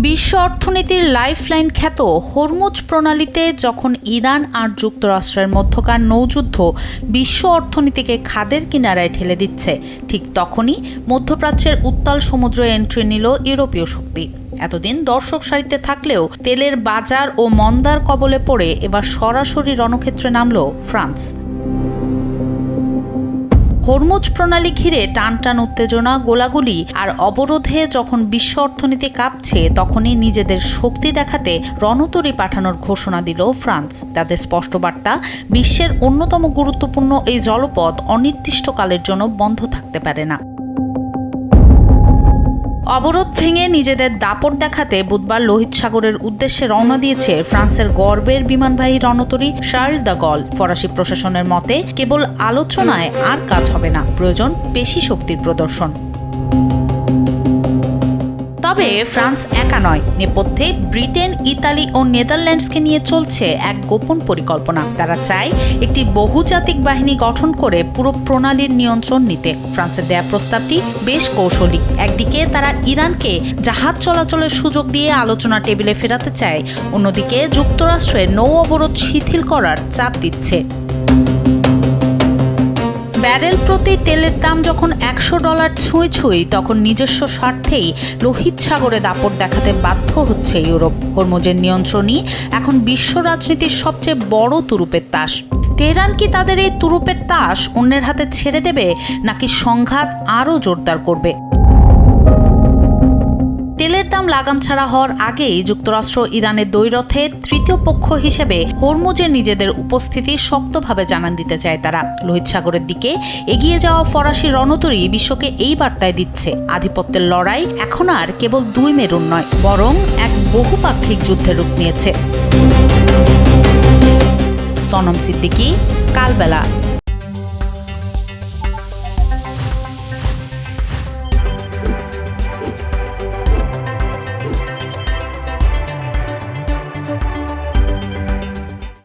বিশ্ব অর্থনীতির লাইফলাইন খ্যাত হরমুজ প্রণালীতে যখন ইরান আর যুক্তরাষ্ট্রের মধ্যকার নৌযুদ্ধ বিশ্ব অর্থনীতিকে খাদের কিনারায় ঠেলে দিচ্ছে, ঠিক তখনই মধ্যপ্রাচ্যের উত্তাল সমুদ্রে এন্ট্রি নিল ইউরোপীয় শক্তি। এতদিন দর্শক সারিতে থাকলেও তেলের বাজার ও মন্দার কবলে পড়ে এবার সরাসরি রণক্ষেত্রে নামল ফ্রান্স। হরমুজ প্রণালী ঘিরে টানটান উত্তেজনা, গোলাগুলি আর অবরোধে যখন বিশ্ব অর্থনীতি কাঁপছে, তখনই নিজেদের শক্তি দেখাতে রণতরী পাঠানোর ঘোষণা দিল ফ্রান্স। তাদের স্পষ্ট বার্তা, বিশ্বের অন্যতম গুরুত্বপূর্ণ এই জলপথ অনির্দিষ্টকালের জন্য বন্ধ থাকতে পারে না। অবরোধ ভেঙে নিজেদের দাপট দেখাতে বুধবার লোহিত সাগরের উদ্দেশ্যে রওনা দিয়েছে ফ্রান্সের গর্বের বিমানবাহী রণতরী শার্ল দ্য গল। ফরাসি প্রশাসনের মতে, কেবল আলোচনায় আর কাজ হবে না, প্রয়োজন পেশি শক্তির প্রদর্শন। তবে ফ্রান্স একা নয়, নেপথ্যে ব্রিটেন, ইতালি ও নেদারল্যান্ডসকে নিয়ে চলছে এক গোপন পরিকল্পনা। তারা চায় একটি বহুজাতিক বাহিনী গঠন করে পুরো প্রণালীর নিয়ন্ত্রণ নিতে। ফ্রান্সের দেয়া প্রস্তাবটি বেশ কৌশলী। একদিকে তারা ইরানকে জাহাজ চলাচলের সুযোগ দিয়ে আলোচনা টেবিলে ফেরাতে চায়, অন্যদিকে যুক্তরাষ্ট্রের নৌ অবরোধ শিথিল করার চাপ দিচ্ছে। ব্যারেল প্রতি তেলের দাম যখন $100 ছুঁই, তখন নিজস্ব স্বার্থেই লোহিত সাগরে দাপট দেখাতে বাধ্য হচ্ছে ইউরোপ। হরমুজের নিয়ন্ত্রণই এখন বিশ্ব রাজনীতির সবচেয়ে বড় তুরুপের তাস। তেহরান কি তাদের এই তুরুপের তাস অন্যের হাতে ছেড়ে দেবে, নাকি সংঘাত আরও জোরদার করবে? তেলের দাম লাগাম ছাড়া হওয়ার আগেই যুক্তরাষ্ট্র ইরানের দ্বৈরথে তৃতীয় পক্ষ হিসেবে হরমুজে নিজেদের উপস্থিতি শক্তভাবে জানান দিতে চায় তারা। লোহিত সাগরের দিকে এগিয়ে যাওয়া ফরাসি রণতরী বিশ্বকে এই বার্তায় দিচ্ছে, আধিপত্যের লড়াই এখন আর কেবল দুই মেরুর নয়, বরং এক বহুপাক্ষিক যুদ্ধের রূপ নিয়েছে। সনম সিদ্দিকী, কালবেলা।